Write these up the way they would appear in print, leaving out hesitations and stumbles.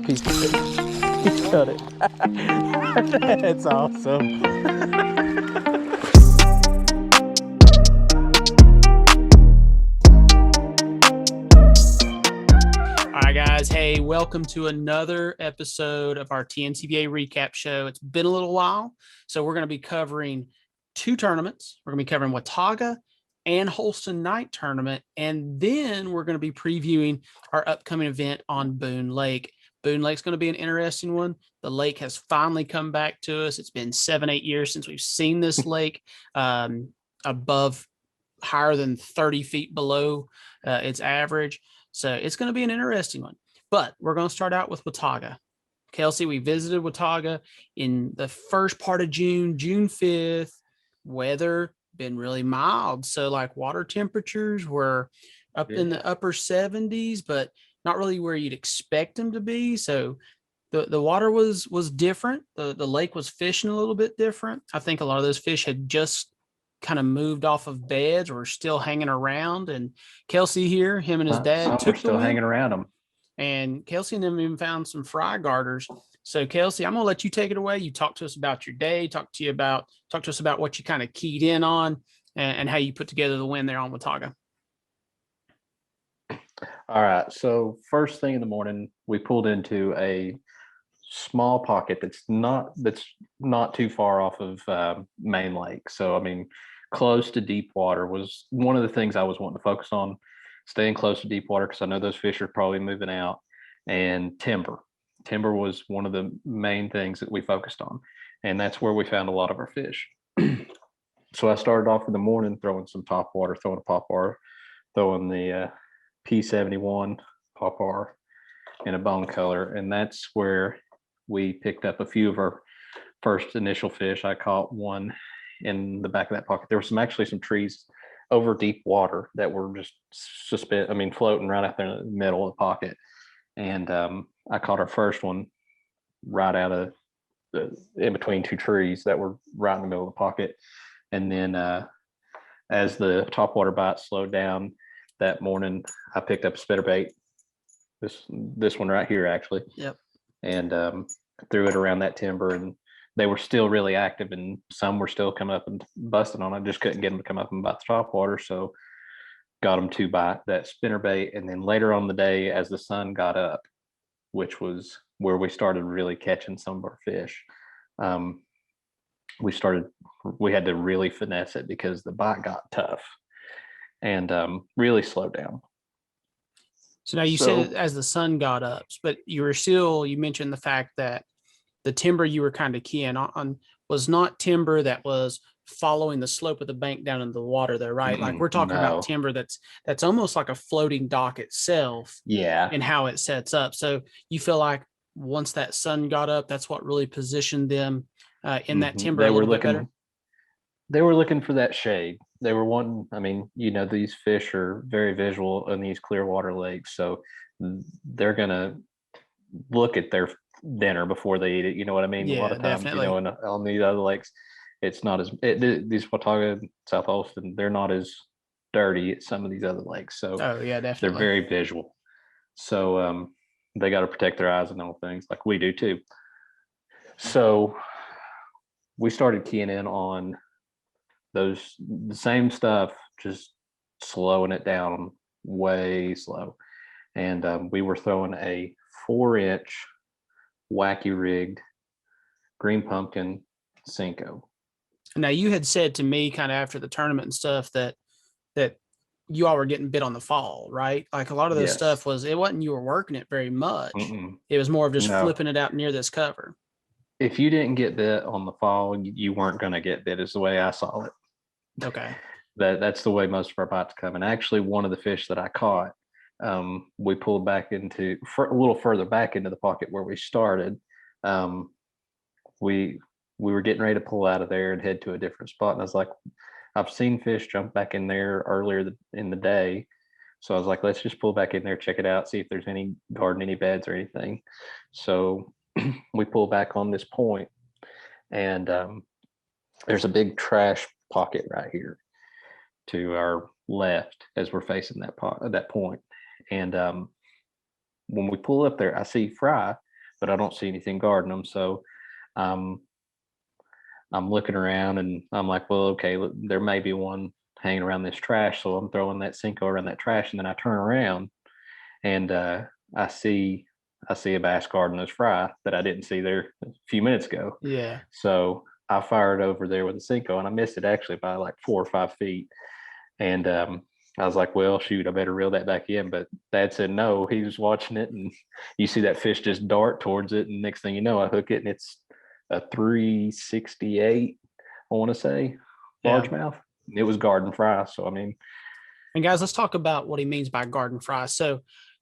He's he cut it. That's awesome. All right, guys. Hey, welcome to another episode of our TNCBA recap show. It's been a little while, so we're going to be covering two tournaments. We're going to be covering Watauga and Holston night tournament, and then we're going to be previewing our upcoming event on Boone Lake. Boone Lake's going to be an interesting one. The lake has finally come back to us. It's been 7-8 years since we've seen this lake above higher than 30 feet below its average. So it's going to be an interesting one. But we're going to start out with Watauga. Kelsey, we visited Watauga in the first part of June, June 5th. Weather been really mild. So like water temperatures were up in the upper 70s, but not really where you'd expect them to be. So the water was different. The lake was fishing a little bit different. I think a lot of those fish had just kind of moved off of beds or still hanging around. And Kelsey here, him and his dad Some were still hanging around them. And Kelsey and them even found some fry garters. So Kelsey, I'm gonna let you take it away. You talk to us about your day, talk to us about what you kind of keyed in on and how you put together the win there on Watauga. All right. So first thing in the morning, we pulled into a small pocket that's not too far off of Main Lake. So I mean, close to deep water was one of the things I was wanting to focus on, staying close to deep water because I know those fish are probably moving out. And timber was one of the main things that we focused on, and that's where we found a lot of our fish. So I started off in the morning throwing some top water, throwing a pop bar, throwing the P71 pop bar in a bone color, and that's where we picked up a few of our first initial fish. I caught one in the back of that pocket. There were actually some trees over deep water that were just floating right out there in the middle of the pocket. And I caught our first one right out of in between two trees that were right in the middle of the pocket. And then as the topwater bite slowed down that morning, I picked up a spinnerbait. This one right here, actually. Yep. And threw it around that timber, and they were still really active, and some were still coming up and busting on it. I just couldn't get them to come up and bite the topwater, so got them to bite that spinnerbait. And then later on the day, as the sun got up, which was where we started really catching some of our fish, we had to really finesse it because the bite got tough and really slowed down. So now you said as the sun got up, but you mentioned the fact that the timber you were kind of keying on was not timber that was following the slope of the bank down into the water there, right? Like we're talking about timber that's almost like a floating dock itself. Yeah. And how it sets up. So you feel like once that sun got up, that's what really positioned them in that timber a little bit better? They were looking for that shade. They were wanting, these fish are very visual in these clear water lakes. So they're going to look at their dinner before they eat it. You know what I mean? Yeah, a lot of times, definitely. On these other lakes, it's not these Watauga, South Holston, they're not as dirty as some of these other lakes. So oh yeah, definitely. They're very visual. So they got to protect their eyes and all things like we do too. So we started keying in on the same stuff, just slowing it down way slow. And we were throwing a 4-inch wacky rigged green pumpkin Cinco. Now you had said to me kind of after the tournament and stuff that you all were getting bit on the fall, right? Like a lot of this stuff it wasn't you were working it very much. Mm-mm. It was more of just flipping it out near this cover. If you didn't get bit on the fall, you weren't going to get bit, is the way I saw it. Okay. That's the way most of our bites come. And actually, one of the fish that I caught, we pulled back a little further back into the pocket where we started. We were getting ready to pull out of there and head to a different spot. And I was like, I've seen fish jump back in there earlier in the day. So I was like, let's just pull back in there, check it out, see if there's any beds or anything. So we pull back on this point, and there's a big trash pocket right here to our left as we're facing that point. And when we pull up there, I see Fry but I don't see anything guarding them. So um, I'm looking around and I'm like, well, okay, look, there may be one hanging around this trash. So I'm throwing that Cinco around that trash, and then I turn around and I see a bass guarding those fry that I didn't see there a few minutes ago. Yeah. So I fired over there with a Cinco, and I missed it actually by like 4 or 5 feet. And I was like, well, shoot, I better reel that back in. But Dad said no. He was watching it, and you see that fish just dart towards it. And next thing you know, I hook it, and it's a 368, I want to say, Yeah. largemouth. It was garden fry. So, I mean, And guys, let's talk about what he means by garden fry. So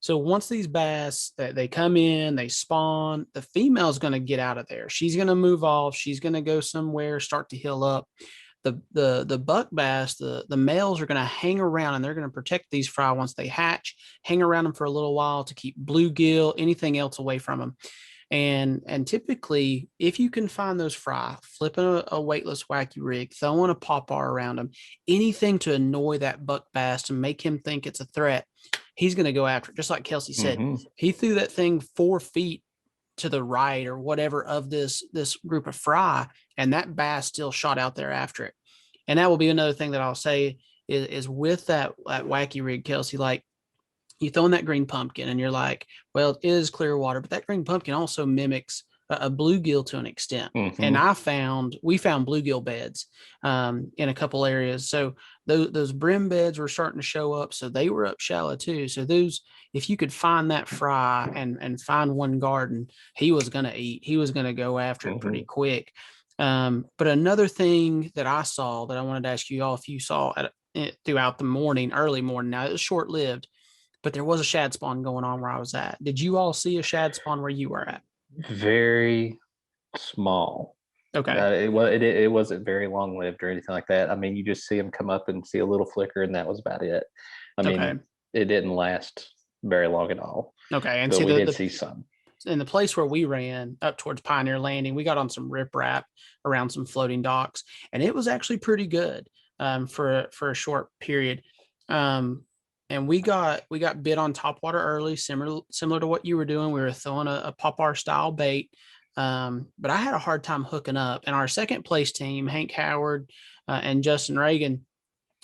once these bass they come in, they spawn, the female's going to get out of there. She's going to move off. She's going to go somewhere, start to heal up. The buck bass, the males are going to hang around, and they're going to protect these fry once they hatch, hang around them for a little while to keep bluegill, anything else away from them. And typically, if you can find those fry, flipping a weightless wacky rig, throwing a pop bar around them, anything to annoy that buck bass to make him think it's a threat, he's going to go after it. Just like Kelsey said, he threw that thing 4 feet to the right or whatever of this group of fry, and that bass still shot out there after it. And that will be another thing that I'll say is with that wacky rig, Kelsey, like, you throw in that green pumpkin and you're like, well, it is clear water, but that green pumpkin also mimics a bluegill to an extent. And we found bluegill beds in a couple areas. So those brim beds were starting to show up. So they were up shallow too. So if you could find that fry and find one garden, he was going to eat. He was going to go after it pretty quick. But another thing that I saw that I wanted to ask you all if you saw throughout the morning, early morning, now it was short lived, but there was a shad spawn going on where I was at. Did you all see a shad spawn where you were at? very small. Okay. It wasn't very long lived or anything like that. I mean, you just see them come up and see a little flicker, and that was about it. I mean, it didn't last very long at all. Okay. And but see, we did see some. In the place where we ran up towards Pioneer Landing, we got on some riprap around some floating docks, and it was actually pretty good for a short period. And we got bit on topwater early, similar to what you were doing. We were throwing a popper style bait, but I had a hard time hooking up. And our second place team, Hank Howard and Justin Reagan,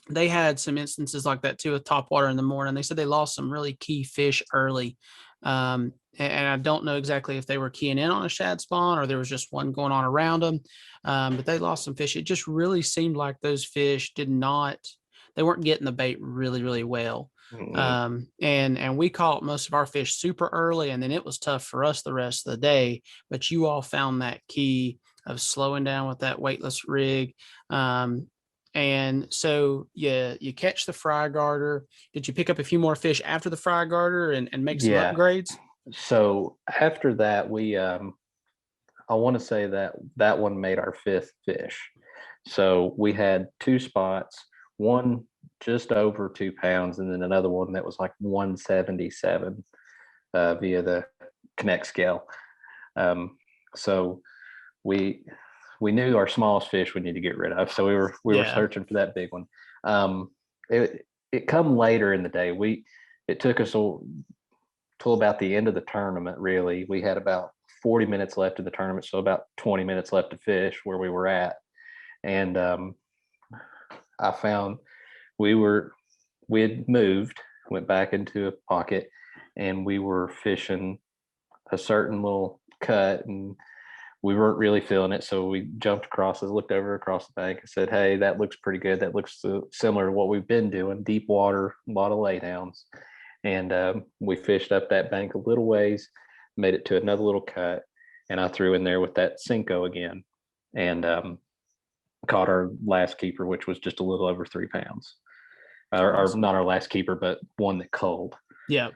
they had some instances like that too with topwater in the morning. They said they lost some really key fish early. And I don't know exactly if they were keying in on a shad spawn or there was just one going on around them. But they lost some fish. It just really seemed like those fish they weren't getting the bait really, really well. And we caught most of our fish super early, and then it was tough for us the rest of the day. But you all found that key of slowing down with that weightless rig. And so you catch the fry garter. Did you pick up a few more fish after the fry garter and make some upgrades? So after that, I want to say that one made our 5th fish. So we had 2 spots, one just over 2 pounds, and then another one that was like 177 via the Connect scale. So we knew our smallest fish we need to get rid of. So we were searching for that big one. It come later in the day. It took us till about the end of the tournament. Really, we had about 40 minutes left of the tournament, so about 20 minutes left to fish where we were at. And I found we had moved, went back into a pocket, and we were fishing a certain little cut, and we weren't really feeling it. So we jumped across, looked over across the bank and said, hey, that looks pretty good. That looks similar to what we've been doing, deep water, a lot of laydowns. And we fished up that bank a little ways, made it to another little cut, and I threw in there with that Cinco again, and caught our last keeper, which was just a little over 3 pounds. Or not our last keeper, but one that culled. Yeah.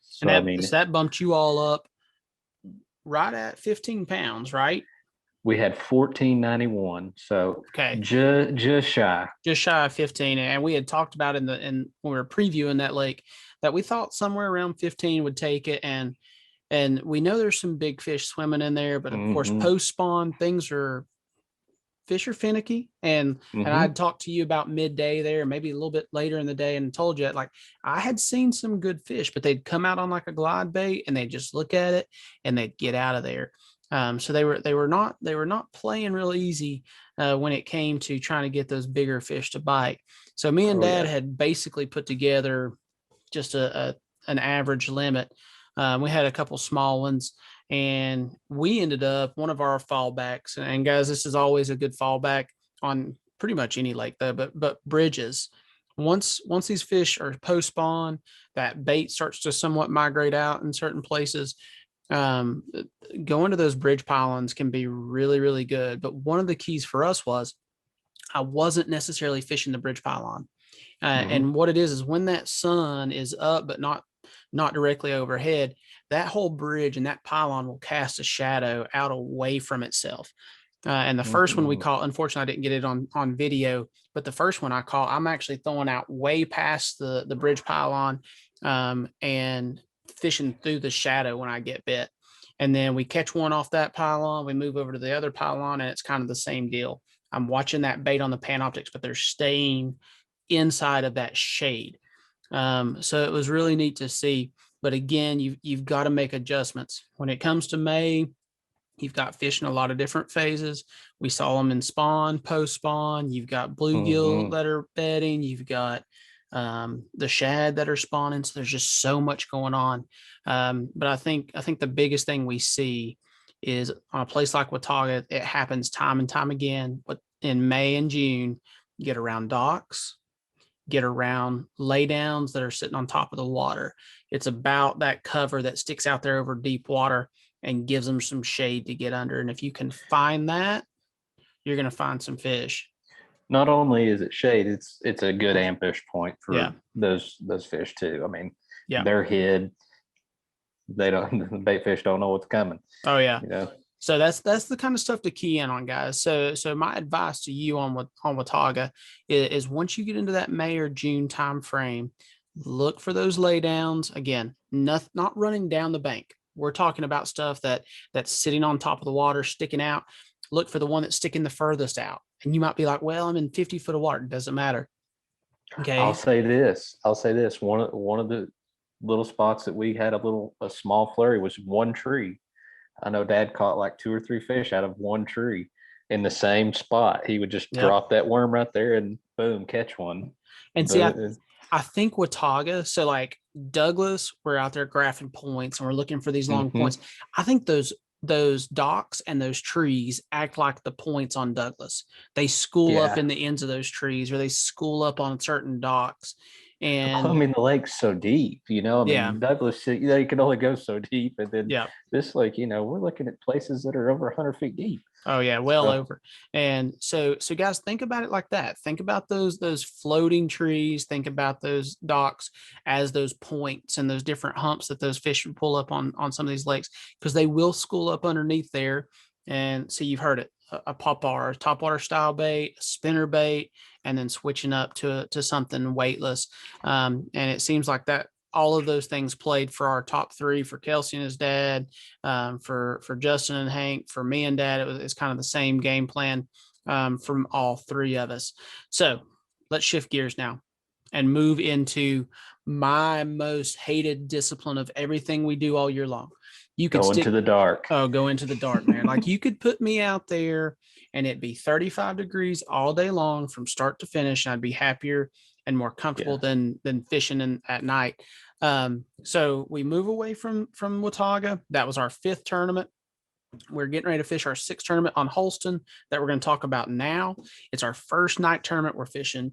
So, and that bumped you all up right at 15 pounds, right? We had 1491, so just shy of 15. And we had talked about when we were previewing that lake that we thought somewhere around 15 would take it. And we know there's some big fish swimming in there, but of course, post spawn things are fish are finicky, and I'd talked to you about midday there, maybe a little bit later in the day, and told you like I had seen some good fish, but they'd come out on like a glide bait and they'd just look at it and they'd get out of there. So they were not playing real easy when it came to trying to get those bigger fish to bite. So me and Dad had basically put together just an average limit. We had a couple small ones, and we ended up one of our fallbacks. And guys, this is always a good fallback on pretty much any lake, though. But bridges. Once these fish are post spawn, that bait starts to somewhat migrate out in certain places. Going to those bridge pylons can be really, really good. But one of the keys for us was I wasn't necessarily fishing the bridge pylon. And what it is when that sun is up, but not directly overhead, that whole bridge and that pylon will cast a shadow out away from itself. And the first one we caught, unfortunately, I didn't get it on video, but the first one I caught, I'm actually throwing out way past the bridge pylon and fishing through the shadow when I get bit. And then we catch one off that pylon, we move over to the other pylon, and it's kind of the same deal. I'm watching that bait on the Panoptics, but they're staying inside of that shade. So it was really neat to see. But again, you've got to make adjustments. When it comes to May, you've got fish in a lot of different phases. We saw them in spawn, post spawn. You've got bluegill that are bedding. You've got the shad that are spawning. So there's just so much going on. But I think the biggest thing we see is on a place like Watauga, it happens time and time again. But in May and June, you get around docks, get around laydowns that are sitting on top of the water. It's about that cover that sticks out there over deep water and gives them some shade to get under. And if you can find that, you're going to find some fish. Not only is it shade, it's a good ambush point for those fish too. I mean, they're hid. They don't, the bait fish don't know what's coming. Oh yeah. You know? So that's the kind of stuff to key in on, guys. So my advice to you on Watauga is once you get into that May or June time frame, look for those laydowns. Again, not running down the bank. We're talking about stuff that's sitting on top of the water, sticking out. Look for the one that's sticking the furthest out. And you might be like, well, I'm in 50 foot of water. It doesn't matter. Okay. I'll say this. One of the little spots that we had a small flurry was one tree. I know Dad caught like 2 or 3 fish out of one tree in the same spot. He would just drop that worm right there and boom, catch one. And see, I think Watauga, so like Douglas, we're out there graphing points and we're looking for these long points. I think those docks and those trees act like the points on Douglas. They school up in the ends of those trees, or they school up on certain docks. And I mean, the lake's so deep, I mean, Douglas, you can only go so deep. And then this lake, we're looking at places that are over 100 feet deep. Oh yeah, well over. And so guys, think about it like that. Think about those floating trees. Think about those docks as those points and those different humps that those fish would pull up on some of these lakes, because they will school up underneath there. And so you've heard it, a popper, topwater style bait, a spinner bait, and then switching up to something weightless. And it seems like that all of those things played for our top 3, for Kelsey and his dad, for Justin and Hank, for me and Dad. It's kind of the same game plan from all 3 of us. So let's shift gears now and move into my most hated discipline of everything we do all year long. You could go into the dark. Oh, go into the dark, man. Like you could put me out there and it'd be 35 degrees all day long from start to finish. And I'd be happier and more comfortable than fishing at night. So we move away from Watauga. That was our 5th tournament. We're getting ready to fish our 6th tournament on Holston that we're going to talk about now. It's our first night tournament. We're fishing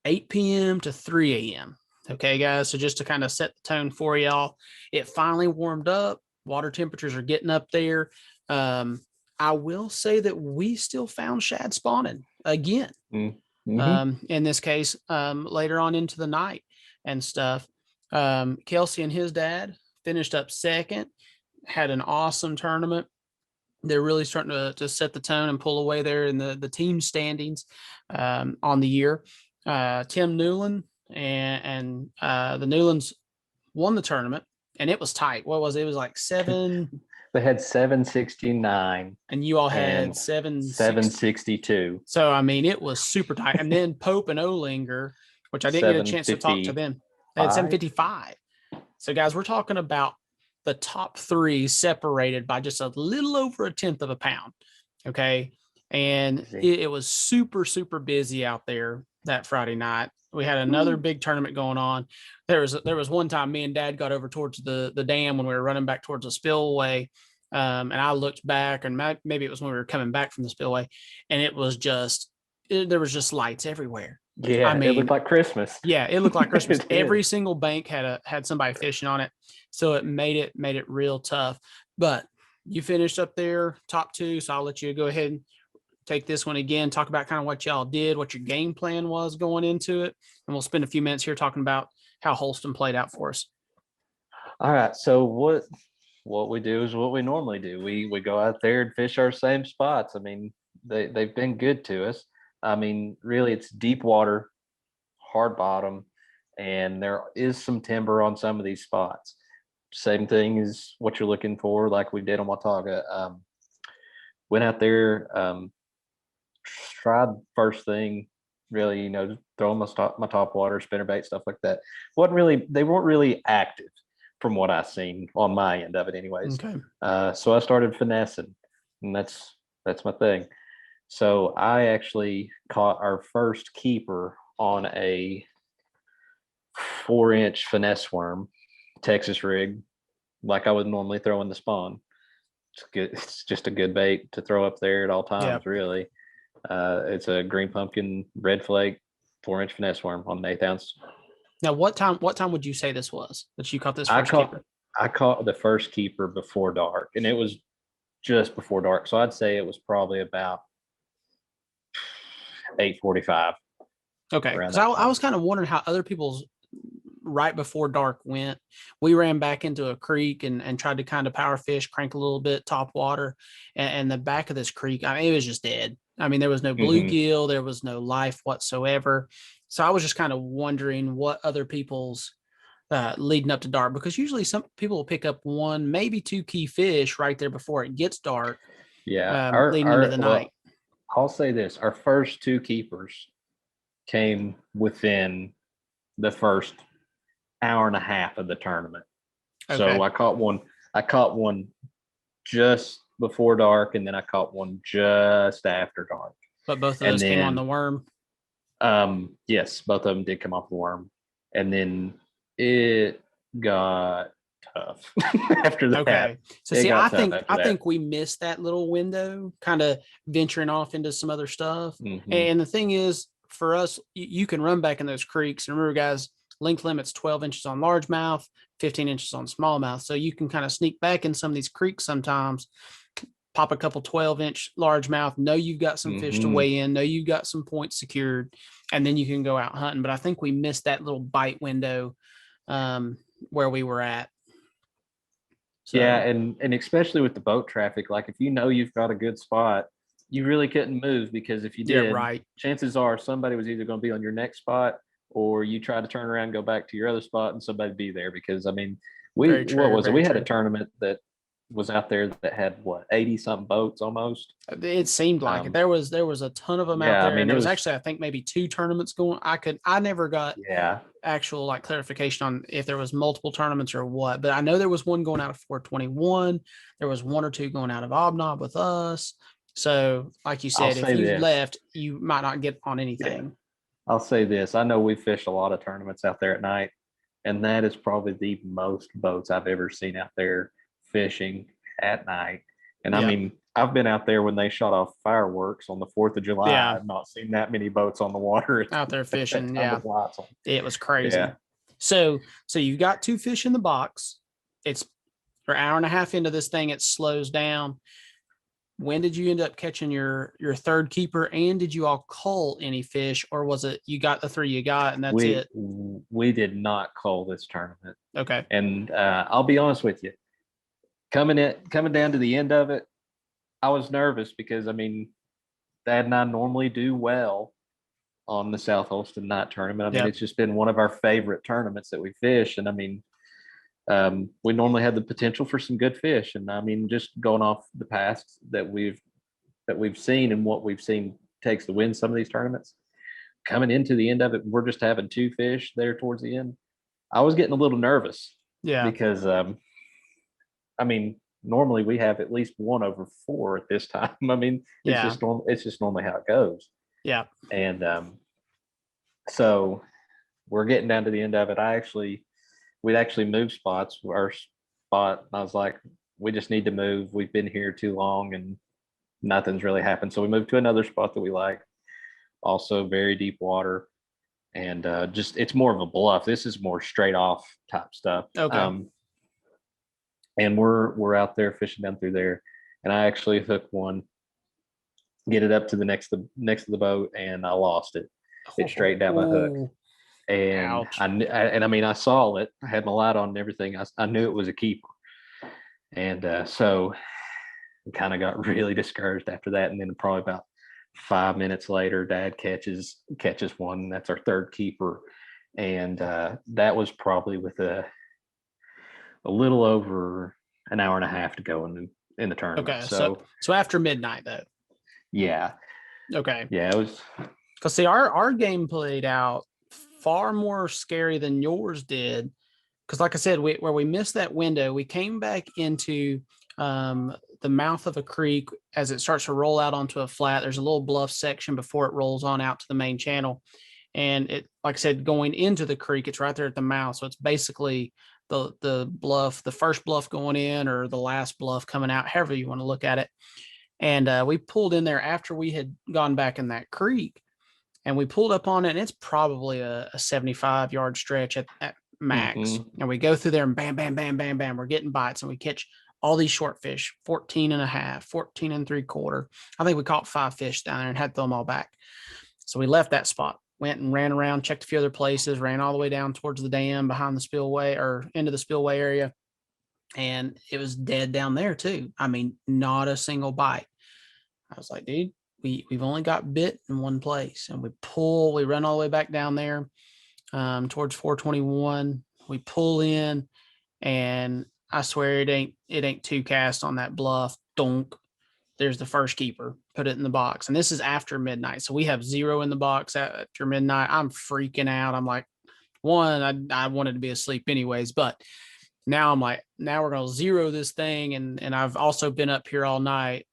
8 p.m. to 3 a.m. Okay, guys. So just to kind of set the tone for y'all, it finally warmed up. Water temperatures are getting up there. I will say that we still found shad spawning again. In this case, later on into the night and stuff. Kelsey and his dad finished up 2nd, had an awesome tournament. They're really starting to set the tone and pull away there in the team standings on the year. Tim Newland and the Newlands won the tournament, and it was tight. What was it? It was like 7. They had 769 and you all had and 762, So I mean, it was super tight. And then Pope and Olinger, which I didn't get a chance to talk to them, they had 755. So guys, we're talking about the top three separated by just a little over a tenth of a pound. Okay. And it was super, super busy out there that Friday night. We had another big tournament going on. There was one time me and Dad got over towards the dam when we were running back towards the spillway. And I looked back, and maybe it was when we were coming back from the spillway, and it was just there was just lights everywhere. Yeah, I mean, it looked like Christmas. Yeah, it looked like Christmas. Every single bank had somebody fishing on it, so it made it real tough. But you finished up there top two, so I'll let you go ahead and take this one again. Talk about kind of what y'all did, what your game plan was going into it, and we'll spend a few minutes here talking about how Holston played out for us. All right, so what we do is what we normally do. We go out there and fish our same spots. I mean, they've been good to us. I mean, really, it's deep water, hard bottom, and there is some timber on some of these spots. Same thing as what you're looking for, like we did on Watauga. Went out there, tried first thing, really, throwing my top water, spinnerbait, stuff like that. They weren't really active from what I've seen on my end of it, anyways. Okay. So I started finessing, and that's my thing. So I actually caught our first keeper on a 4-inch finesse worm, Texas rig, like I would normally throw in the spawn. It's good. It's just a good bait to throw up there at all times, really. It's a green pumpkin, red flake, 4-inch finesse worm on an 1/8 ounce. Now, what time would you say this was that you caught this first keeper? I caught the first keeper before dark, and it was just before dark. So I'd say it was probably about 8:45. Okay, because I was kind of wondering how other people's right before dark went. We ran back into a creek and tried to kind of power fish, crank a little bit, top water, and the back of this creek, I mean, it was just dead. I mean, there was no bluegill, there was no life whatsoever. So I was just kind of wondering what other people's leading up to dark, because usually some people will pick up one, maybe two key fish right there before it gets dark. Yeah, leading into the night. I'll say this: our first two keepers came within the first hour and a half of the tournament. Okay. So I caught one just before dark, and then I caught one just after dark. But both of those came on the worm. Yes, both of them did come off the worm, and then it got tough after that. Okay, so see, I think we missed that little window, kind of venturing off into some other stuff. And the thing is, for us, you can run back in those creeks. And remember, guys, length limit's 12 inches on largemouth, 15 inches on smallmouth. So you can kind of sneak back in some of these creeks sometimes, pop a couple 12-inch largemouth, know you've got some fish to weigh in, know you've got some points secured, and then you can go out hunting. But I think we missed that little bite window where we were at. So. Yeah, and especially with the boat traffic, like if you've got a good spot, you really couldn't move, because if you did, chances are somebody was either going to be on your next spot, or you try to turn around and go back to your other spot and somebody'd be there. Because I mean, we had a tournament that was out there that had 80 something boats almost. It seemed like it. There was a ton of them out there. I mean, and there was actually, I think, maybe 2 tournaments going. I never got actual like clarification on if there was multiple tournaments or what, but I know there was one going out of 421. There was 1 or 2 going out of Obnob with us. So like you said, if you left, you might not get on anything. Yeah. I'll say this: I know we fished a lot of tournaments out there at night, and that is probably the most boats I've ever seen out there fishing at night. And I mean, I've been out there when they shot off fireworks on the 4th of July. Yeah. I've not seen that many boats on the water out there fishing. Yeah, it was crazy. Yeah. So you got 2 fish in the box. It's for an hour and a half into this thing, it slows down. When did you end up catching your third keeper, and did you all cull any fish, or was it you got the 3 you got and that's it? We did not cull this tournament. Okay. And I'll be honest with you, coming down to the end of it, I was nervous, because I mean, Dad and I normally do well on the South Holston Night Tournament. I mean, it's just been one of our favorite tournaments that we fish, and I mean, we normally had the potential for some good fish. And I mean, just going off the past that we've seen and what we've seen takes to win some of these tournaments. Coming into the end of it, we're just having two fish there towards the end. I was getting a little nervous Yeah. because I mean, normally we have at least 1/4 at this time. I mean, it's Yeah. just normal. It's just normally how it goes. Yeah. And so we're getting down to the end of it. We'd actually moved spots. Our spot, and I was like, we just need to move. We've been here too long, and nothing's really happened. So we moved to another spot that we like. Also, very deep water, and just it's more of a bluff. This is more straight off type stuff. Okay. And we're out there fishing down through there, and I actually hook one, get it up to the next to the boat, and I lost it. It straightened out my hook, Ooh, and ouch. I mean I saw it. I had my light on and everything. I knew it was a keeper, and so I kind of got really discouraged after that. And then probably about 5 minutes later, Dad catches one. That's our third keeper, and that was probably with a little over an hour and a half to go in the tournament. Okay. So So after midnight though. yeah, Okay. yeah, it was. Because see, our game played out far more scary than yours did. Because like I said, where we missed that window, we came back into the mouth of a creek as it starts to roll out onto a flat. There's a little bluff section before it rolls on out to the main channel. And it, like I said, going into the creek, it's right there at the mouth. So it's basically the bluff, the first bluff going in or the last bluff coming out, however you want to look at it. And we pulled in there after we had gone back in that creek, and we pulled up on it, and it's probably a 75-yard stretch at max. And we go through there and bam, bam, bam, bam, bam. We're getting bites, and we catch all these short fish, 14 and a half, 14 and 3/4. I think we caught 5 fish down there and had to throw them all back. So we left that spot, went and ran around, checked a few other places, ran all the way down towards the dam behind the spillway or into the spillway area. And it was dead down there too. I mean, not a single bite. I was like, dude, we've only got bit in one place. And we run all the way back down there towards 421. We pull in, and I swear it ain't 2 casts on that bluff. Donk. There's the first keeper. Put it in the box. And this is after midnight. So we have 0 in the box after midnight. I'm freaking out. I'm like, one, I wanted to be asleep anyways, but now I'm like, now we're going to 0 this thing. And I've also been up here all night.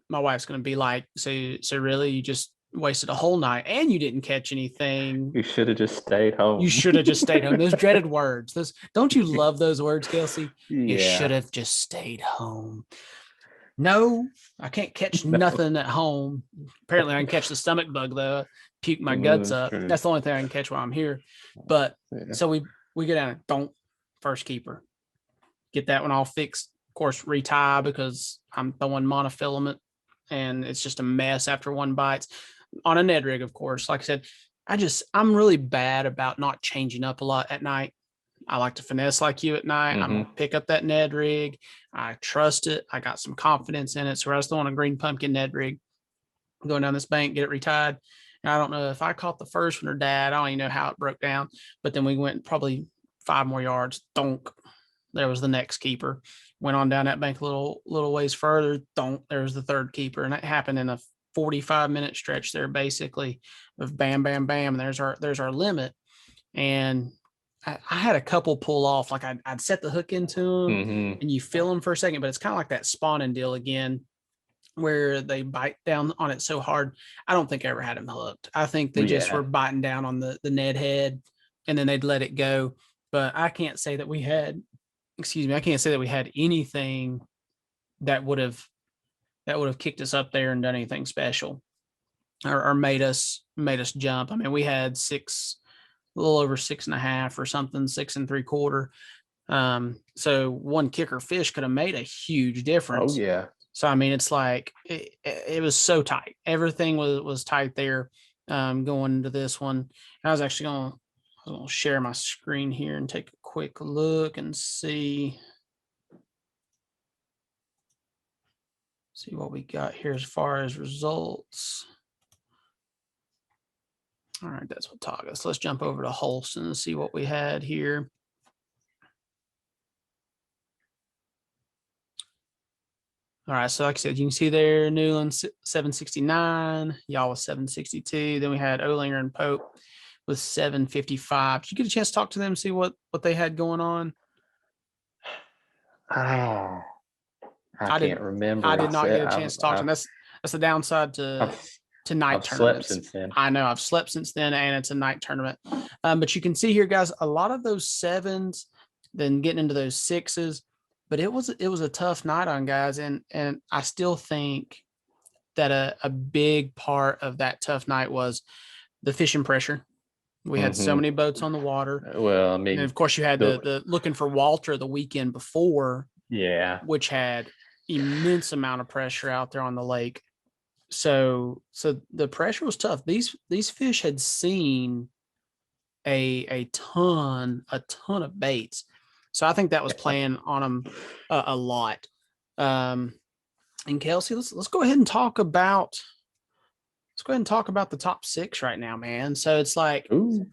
My wife's going to be like, so really you just wasted a whole night and you didn't catch anything. You should have just stayed home. You should have just stayed home. Those dreaded words. Don't you love those words, Kelsey? Yeah. You should have just stayed home. No, I can't catch nothing at home. Apparently I can catch the stomach bug though. Puke my guts up. True. That's the only thing I can catch while I'm here. But so we get down and don't first keeper. Get that one all fixed. Of course, retie because I'm throwing monofilament and it's just a mess after one bites on a Ned rig. Of course, like I said, I'm really bad about not changing up a lot at night. I like to finesse like you at night. I'm going to pick up that Ned rig. I trust it. I got some confidence in it. So I was throwing a green pumpkin Ned rig, going down this bank, get it retied. And I don't know if I caught the first one or Dad. I don't even know how it broke down. But then we went probably 5 more yards. Donk. There was the next keeper. Went on down that bank a little ways further. Donk. There's the third keeper. And that happened in a 45-minute stretch there, basically, of bam, bam, bam. There's our limit. And I had a couple pull off. Like I'd set the hook into them and you feel them for a second, but it's kind of like that spawning deal again, where they bite down on it so hard. I don't think I ever had them hooked. I think they just were biting down on the Ned head and then they'd let it go. But I can't say that we had, I can't say that we had anything that would have kicked us up there and done anything special or made us jump. I mean, we had a little over 6.5 or something, 6 3/4. So one kicker fish could have made a huge difference. Oh yeah. So I mean, it's like it was so tight. Everything was tight there. Going into this one, I was actually going to share my screen here and take a quick look and see what we got here as far as results. All right, that's Watauga. So let's jump over to Holston and see what we had here. All right. So like I said, you can see there, Newland 769, y'all was 762. Then we had Olinger and Pope with 755. Did you get a chance to talk to them, see what they had going on? Oh, I I can't did I remember. did not get a chance to talk to them. That's the downside to I've, night I've slept tournaments. since then. I know I've slept since then, and it's a night tournament. But you can see here, guys, a lot of those sevens, then getting into those sixes. But it was a tough night on guys, and I still think that a big part of that tough night was the fishing pressure. We had so many boats on the water. Well, I And mean, of course you had the looking for Walter the weekend before, yeah, which had immense amount of pressure out there on the lake. So the pressure was tough. These fish had seen a ton of baits. So I think that was playing on them a lot. And Kelsey, let's go ahead and talk about the top six right now, man. So it's like, ooh,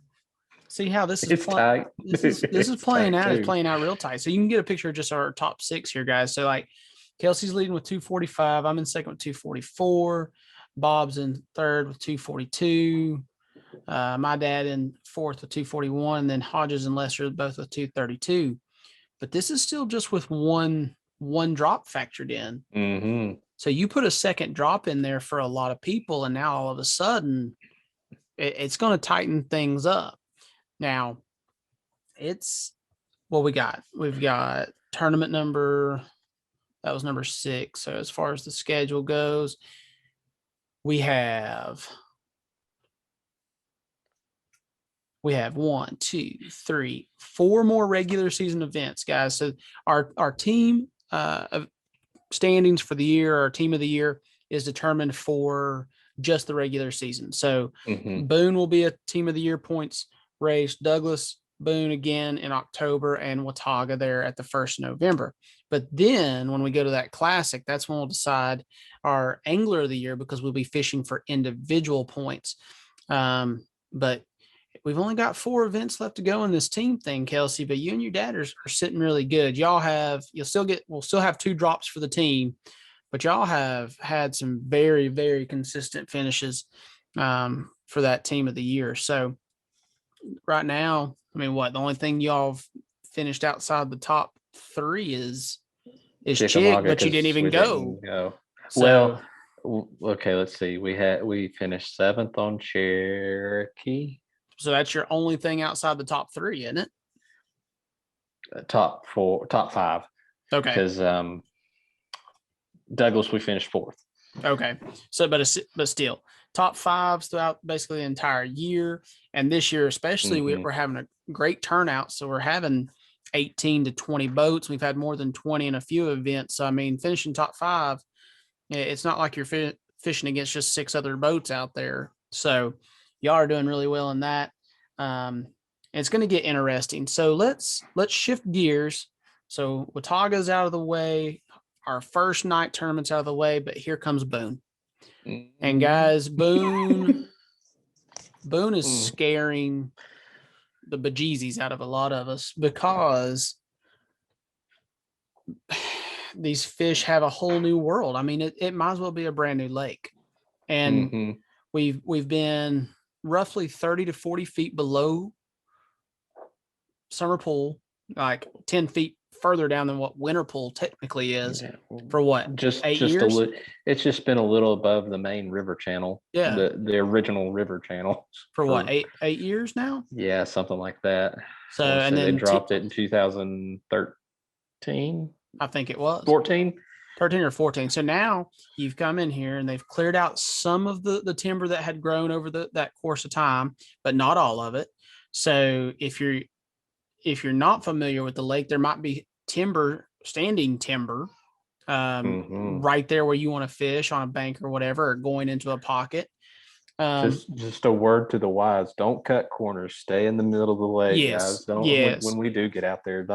see how this is it's tight. this is It's playing tight out. It's too. playing out real tight. So you can get a picture of just our top six here, guys. So like Kelsey's leading with 245. I'm in second with 244. Bob's in third with 242. My dad in fourth with 241. And then Hodges and Lester both with 232. But this is still just with one drop factored in. Mm-hmm. So you put a second drop in there for a lot of people, and now all of a sudden it's going to tighten things up. Now it's what we got. We've got tournament number, that was number 6. So as far as the schedule goes, we have 1, 2, 3, 4 more regular season events, guys. So our team of standings for the year, our team of the year is determined for just the regular season. So Boone will be a team of the year points race. Douglas, Boone again in October, and Watauga there at the 1st of November. But then when we go to that classic, that's when we'll decide our angler of the year, because we'll be fishing for individual points. But we've only got 4 events left to go in this team thing, Kelsey, but you and your dad are sitting really good. We'll still have 2 drops for the team, but y'all have had some very, very consistent finishes for that team of the year. So right now, I mean, the only thing y'all finished outside the top 3 is Chick, but you didn't even go. So, well, okay, let's see. We finished 7th on Cherokee. So that's your only thing outside the top 3, isn't it? Top 5. Okay. Because Douglas, we finished 4th. Okay. So, but still, top 5s throughout basically the entire year. And this year, especially, we're having a great turnout. So we're having 18 to 20 boats. We've had more than 20 in a few events. So, I mean, finishing top 5, it's not like you're fishing against just 6 other boats out there. So y'all are doing really well in that. It's going to get interesting. So let's shift gears. So Watauga's out of the way. Our first night tournament's out of the way, but here comes Boone. And guys, Boone is scaring the bejesus out of a lot of us, because these fish have a whole new world. I mean, it might as well be a brand new lake. And we've been roughly 30 to 40 feet below summer pool, like 10 feet further down than what winter pool technically is. For what, just 8 years? It's just been a little above the main river channel. Yeah, the original river channel. For what, 8 years now? Yeah, something like that. So and then they dropped it in 2013. I think it was 13 or 14. So now you've come in here and they've cleared out some of the timber that had grown over that course of time, but not all of it. So if you're not familiar with the lake, there might be standing timber right there where you want to fish on a bank or whatever, or going into a pocket. Just a word to the wise: don't cut corners. Stay in the middle of the lake, guys. When we do get out there,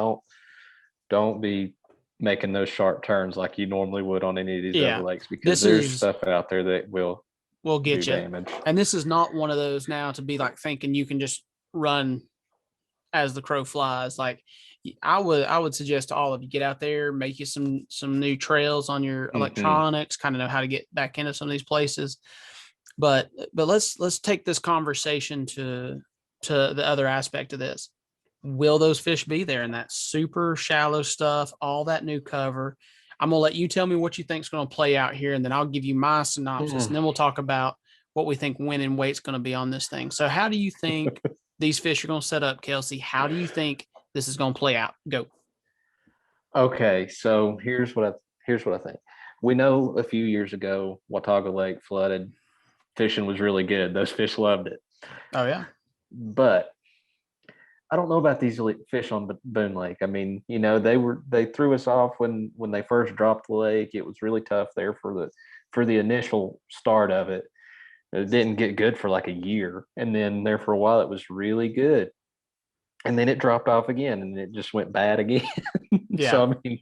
don't be making those sharp turns like you normally would on any of these other lakes, because there's stuff out there that will get you damage. And this is not one of those now to be like thinking you can just run as the crow flies. Like, I would suggest to all of you get out there, make you some new trails on your electronics, kind of know how to get back into some of these places. But let's take this conversation to the other aspect of this. Will those fish be there in that super shallow stuff, all that new cover? I'm gonna let you tell me what you think is going to play out here, and then I'll give you my synopsis, and then we'll talk about what we think win and weight's going to be on this thing. So, how do you think these fish are going to set up, Kelsey? How do you think this is going to play out? Go. Okay, so here's what I think. We know a few years ago, Watauga Lake flooded. Fishing was really good. Those fish loved it. Oh yeah. But I don't know about these fish on Boone Lake. I mean, they threw us off when they first dropped the lake. It was really tough there for the initial start of it. It didn't get good for like a year, and then there for a while it was really good, and then it dropped off again, and it just went bad again. Yeah. So I mean,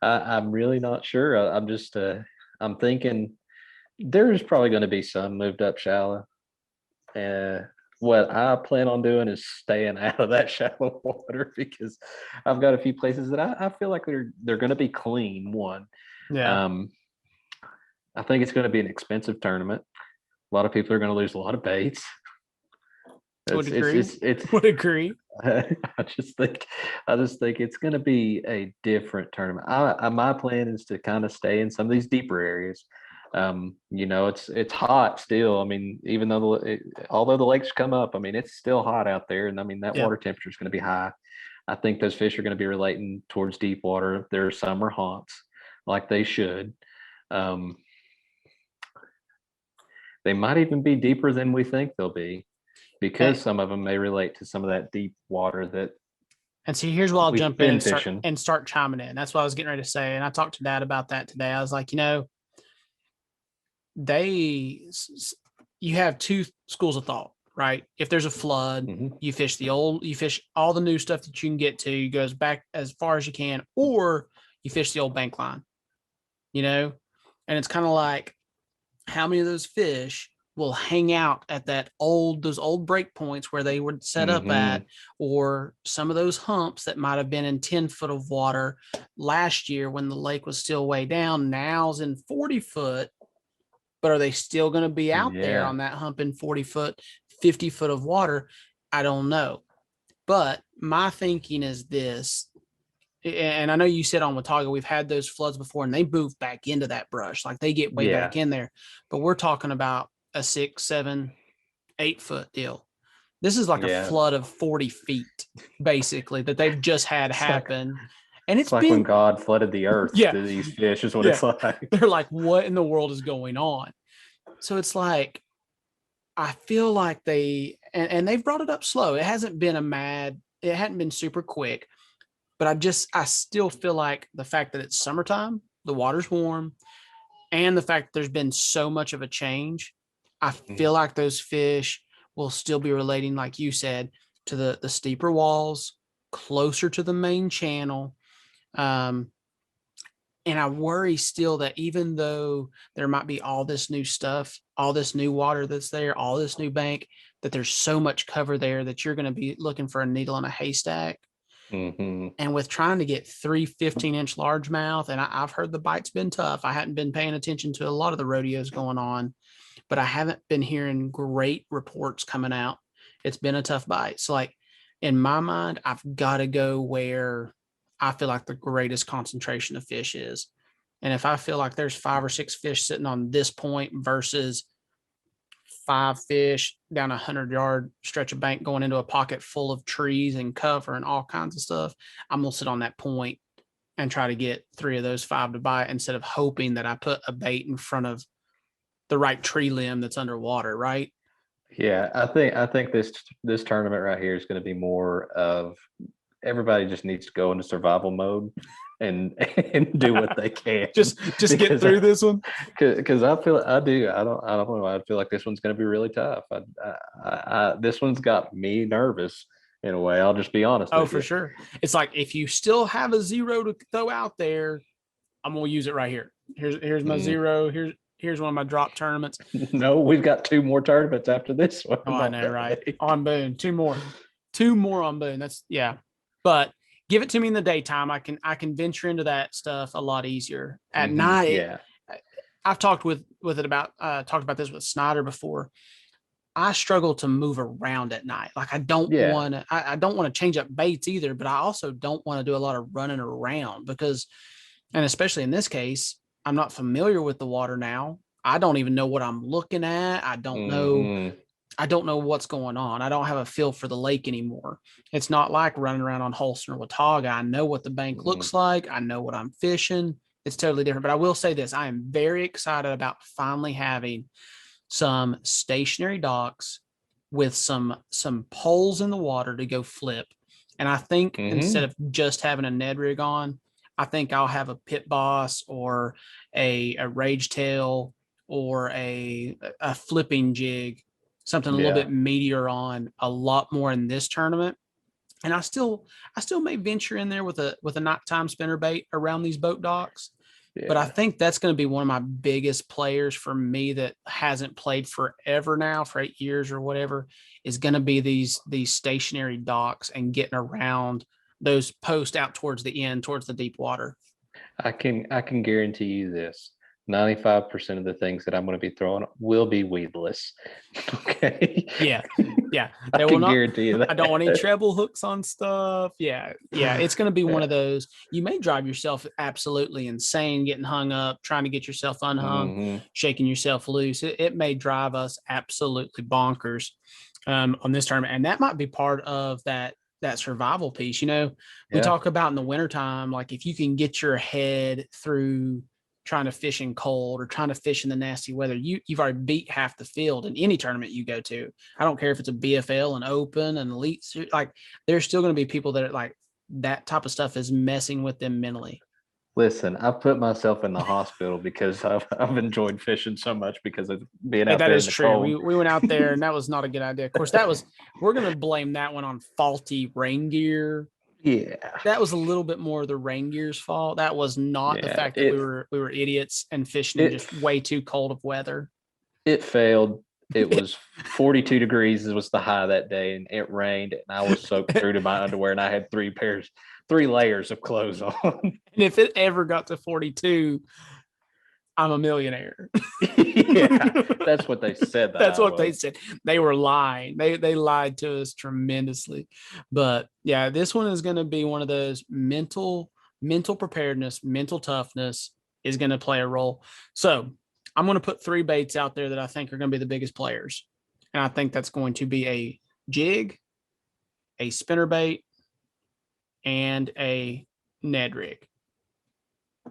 I'm really not sure. I'm thinking there's probably going to be some moved up shallow. What I plan on doing is staying out of that shallow water because I've got a few places that I feel like they're going to be clean. One, Yeah. I think it's going to be an expensive tournament. A lot of people are going to lose a lot of baits. Would agree. Would agree. I just think it's going to be a different tournament. My plan is to kind of stay in some of these deeper areas. It's hot still. I mean, even though although the lakes come up, I mean, it's still hot out there, and I mean that water temperature is going to be high. I think those fish are going to be relating towards deep water. Their summer haunts, like they should. They might even be deeper than we think they'll be, because some of them may relate to some of that deep water that. And see, here's what I'll jump in and start chiming in. That's what I was getting ready to say. And I talked to Dad about that today. I was like, you have two schools of thought, right? If there's a flood, you fish all the new stuff that you can get to, you goes back as far as you can, or you fish the old bank line, and it's kind of like, how many of those fish will hang out at those old break points where they would set up at, or some of those humps that might have been in 10 foot of water last year when the lake was still way down, now's in 40 foot, but are they still going to be out there on that hump in 40 foot, 50 foot of water? I don't know. But my thinking is this, and I know you said on Watauga, we've had those floods before and they move back into that brush. Like they get way back in there, but we're talking about a 6, 7, 8 foot deal. This is like a flood of 40 feet, basically, that they've just had happen. And it's like when God flooded the earth to these fish is what it's like. They're like, what in the world is going on? So it's like, I feel like and they've brought it up slow. It hadn't been super quick, but I still feel like the fact that it's summertime, the water's warm, and the fact that there's been so much of a change, I feel like those fish will still be relating, like you said, to the steeper walls, closer to the main channel. And I worry still that even though there might be all this new stuff, all this new water that's there, all this new bank, that there's so much cover there that you're going to be looking for a needle in a haystack. And with trying to get 3 15-inch largemouth, and I've heard the bite's been tough. I hadn't been paying attention to a lot of the rodeos going on, but I haven't been hearing great reports coming out. It's been a tough bite. So like in my mind, I've got to go where I feel like the greatest concentration of fish is. And if I feel like there's 5 or 6 fish sitting on this point versus 5 fish down 100-yard stretch of bank going into a pocket full of trees and cover and all kinds of stuff, I'm going to sit on that point and try to get 3 of those 5 to bite instead of hoping that I put a bait in front of the right tree limb that's underwater, right? Yeah, I think this tournament right here is going to be more of everybody just needs to go into survival mode and do what they can. just get through this one. Because I don't know. I feel like this one's going to be really tough. This one's got me nervous in a way. I'll just be honest. Oh, for sure. It's like, if you still have a 0 to throw out there, I'm going to use it right here. Here's my 0. Here's one of my drop tournaments. No, we've got 2 more tournaments after this one. Oh, I know, right? On Boone, 2 more on Boone. But Give it to me in the daytime. I can venture into that stuff a lot easier. At Hmm. night, Yeah. I've talked talked about this with Snyder before. I struggle to move around at night. Like Yeah. I don't want to change up baits either, but I also don't want to do a lot of running around because, and especially in this case, I'm not familiar with the water now. I don't even know what I'm looking at. Hmm. I don't know what's going on. I don't have a feel for the lake anymore. It's not like running around on Holston or Watauga. I know what the bank Hmm. looks like. I know what I'm fishing. It's totally different. But I will say this, I am very excited about finally having some stationary docks with some poles in the water to go flip. And I think instead Hmm. of just having a Ned rig on, I think I'll have a pit boss or a rage tail or a flipping jig, something a little Yeah. bit meatier on a lot more in this tournament. And I still may venture in there with a nighttime spinner bait around these boat docks, but I Yeah. think that's going to be one of my biggest players for me that hasn't played forever now, for 8 years or whatever, is going to be these stationary docks and getting around those posts out towards the end, towards the deep water. I can guarantee you this. 95% of the things that I'm going to be throwing will be weedless. Okay. Yeah. Yeah. I They will can not. guarantee you I don't want any that. treble hooks on stuff. Yeah. Yeah. It's going to be one of those. You may drive yourself absolutely insane getting hung up, trying to get yourself unhung, Hmm. shaking yourself loose. It may drive us absolutely bonkers on this tournament. And that might be part of that survival piece. We Yeah. talk about in the wintertime, like if you can get your head through trying to fish in cold or trying to fish in the nasty weather, you've already beat half the field in any tournament you go to. I don't care if it's a BFL, an open, an elite, like there's still going to be people that are like that type of stuff is messing with them mentally. Listen, I put myself in the hospital because I've enjoyed fishing so much because of being And out that there in is the true. cold. We went out there and that was not a good idea. Of course, we're going to blame that one on faulty rain gear. Yeah. That was a little bit more the rain gear's fault. That was not the Yeah. fact that we were idiots and fishing in It just way too cold of weather. it failed. It was 42 degrees was the high that day, and it rained, and I was soaked through to my underwear, and I had 3 layers of clothes on. And if it ever got to 42, I'm a millionaire. Yeah, that's what they said the That's high what they was. said. They were lying. They lied to us tremendously. But yeah, this one is going to be one of those mental preparedness, mental toughness is going to play a role. So I'm going to put three baits out there that I think are going to be the biggest players. And I think that's going to be a jig, a spinner bait, and a Ned rig.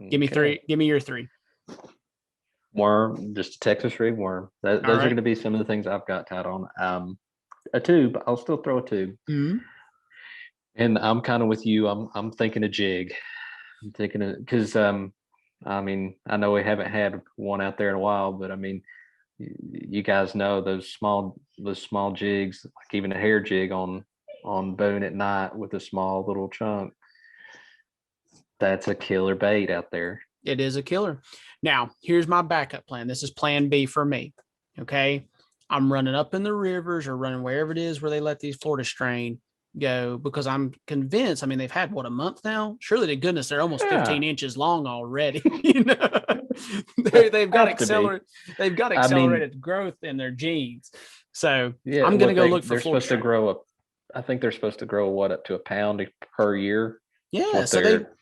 Give me Okay. three. Give me your three. Worm, just a Texas rig worm. All Those are right. going to be some of the things I've got tied on. A tube, I'll still throw a tube. Mm-hmm. And I'm kind of with you. I'm thinking a jig. I'm thinking because I mean, I know we haven't had one out there in a while, but I mean, you guys know those small jigs, like even a hair jig on Boone at night with a small little chunk. That's a killer bait out there. It is a killer. Now, here's my backup plan. This is plan B for me. Okay. I'm running up in the rivers or running wherever it is where they let these Florida strain go because I'm convinced. I mean, they've had what, a month now? Surely to goodness, they're almost 15 Yeah, inches long already. They've got have to be. I mean, accelerated growth in their genes. So yeah, I'm gonna what go look for they're Florida supposed to strain. grow up. I think they're supposed to grow what up to a pound per year. That's Yeah. what So they they're.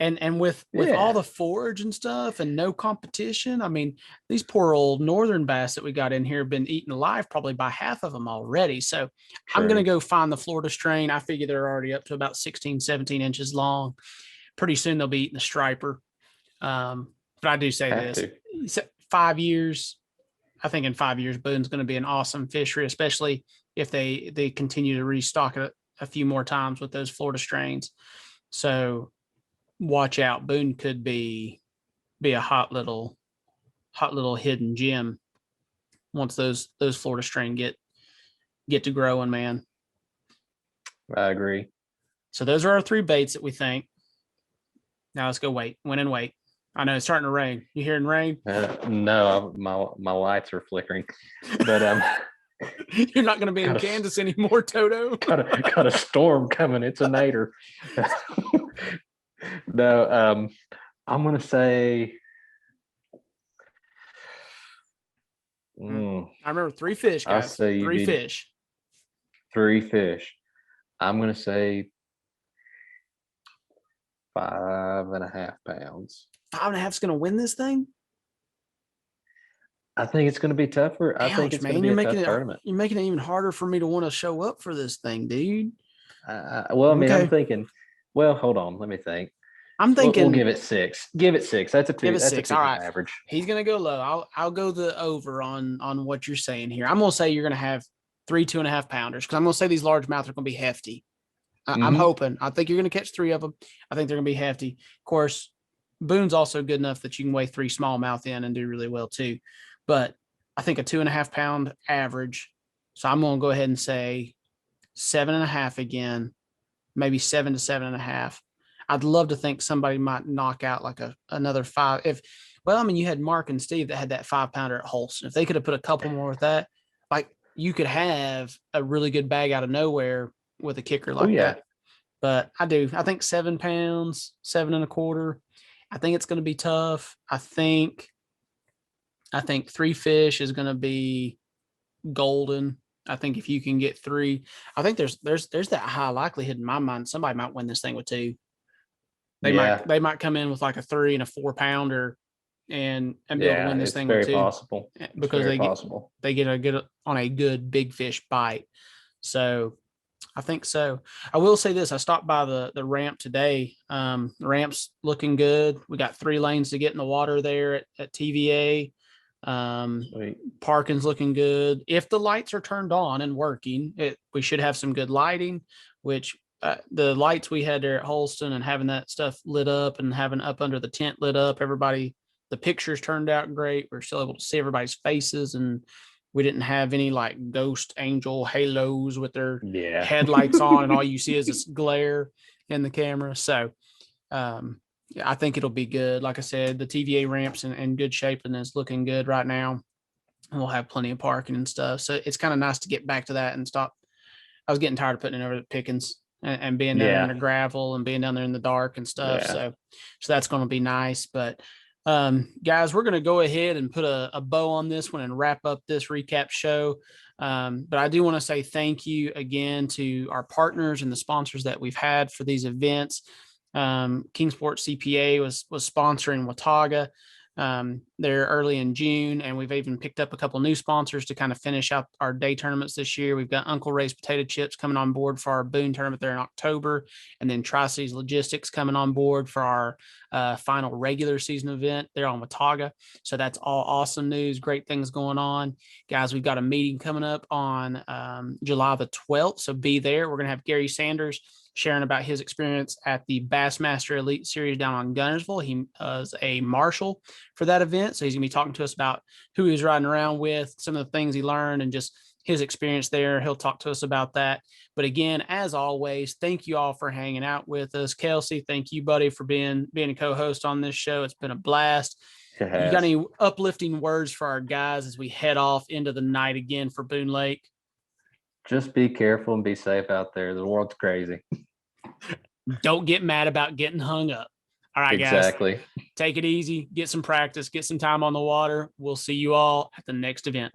and with all Yeah, the forage and stuff and no competition, I mean, these poor old northern bass that we got in here have been eaten alive probably by half of them already. So I'm going to true. go find the Florida strain. I figure they're already up to about 16, 17 inches long. Pretty soon they'll be eating the striper. But I do say Have this, to. 5 years, I think in 5 years, Boone's going to be an awesome fishery, especially if they continue to restock it a few more times with those Florida strains. So watch out. Boone could be a hot little hidden gem once those Florida strain get to growing, man. I agree. So those are our three baits that we think. Now let's go win and wait. I know it's starting to rain. You hearing rain? No, my lights are flickering, but You're not going to be in Kansas anymore, Toto. got a storm coming. It's a nader. No, I'm going to say. I remember 3 fish, guys. I say 3 fish. 3 fish. I'm going to say 5.5 pounds. 5.5 is going to win this thing? I think it's going to be tougher. I think it's going to be a tough tournament. You're making it even harder for me to want to show up for this thing, dude. Well, I mean, I'm thinking. Well, hold on. Let me think. I'm thinking we'll give it 6. Give it 6. That's a 2. That's 6. A 2 All right. average. He's gonna go low. I'll go the over on what you're saying here. I'm gonna say you're gonna have 3 2.5 pounders because I'm gonna say these largemouth are gonna be hefty. I'm hoping. I think you're gonna catch 3 of them. I think they're gonna be hefty. Of course, Boone's also good enough that you can weigh 3 smallmouth in and do really well too. But I think a 2.5 pound average. So I'm gonna go ahead and say 7.5 again, maybe 7 to 7.5. I'd love to think somebody might knock out like another 5. You had Mark and Steve that had that 5-pounder at Holston. If they could have put a couple more with that, like you could have a really good bag out of nowhere with a kicker like that. But I think 7 pounds, 7.25. I think it's going to be tough. I think 3 fish is going to be golden. I think if you can get 3, I think there's that high likelihood in my mind somebody might win this thing with 2. They might come in with like a 3 and a 4-pounder and be able to win this thing with 2. Possible. Because they get on a good big fish bite. So I think so. I will say this. I stopped by the ramp today. The ramp's looking good. We got 3 lanes to get in the water there at TVA. Parking's looking good. If the lights are turned on and working, we should have some good lighting, which the lights we had there at Holston and having that stuff lit up and having up under the tent lit up, the pictures turned out great. We're still able to see everybody's faces, and we didn't have any like ghost angel halos with their headlights on and all you see is this glare in the camera. So I think it'll be good. Like I said, the TVA ramp's in good shape and is looking good right now. And we'll have plenty of parking and stuff. So it's kind of nice to get back to that and stop. I was getting tired of putting it over at Pickens and being down there in the gravel and being down there in the dark and stuff. So that's going to be nice. But guys, we're going to go ahead and put a bow on this one and wrap up this recap show. But I do want to say thank you again to our partners and the sponsors that we've had for these events. Kingsport CPA was sponsoring Watauga there early in June, and we've even picked up a couple new sponsors to kind of finish out our day tournaments this year. We've got Uncle Ray's Potato Chips coming on board for our Boone tournament there in October, and then Tri-Cities Logistics coming on board for our final regular season event there on Watauga. So that's all awesome news. Great things going on, guys. We've got a meeting coming up on July the 12th, so be there. We're going to have Gary Sanders sharing about his experience at the Bassmaster Elite Series down on Gunnersville. He was a marshal for that event. So he's going to be talking to us about who he was riding around with, some of the things he learned, and just his experience there. He'll talk to us about that. But again, as always, thank you all for hanging out with us. Kelsey, thank you, buddy, for being a co-host on this show. It's been a blast. You got any uplifting words for our guys as we head off into the night again for Boone Lake? Just be careful and be safe out there. The world's crazy. Don't get mad about getting hung up. All right, guys. Exactly. Take it easy. Get some practice. Get some time on the water. We'll see you all at the next event.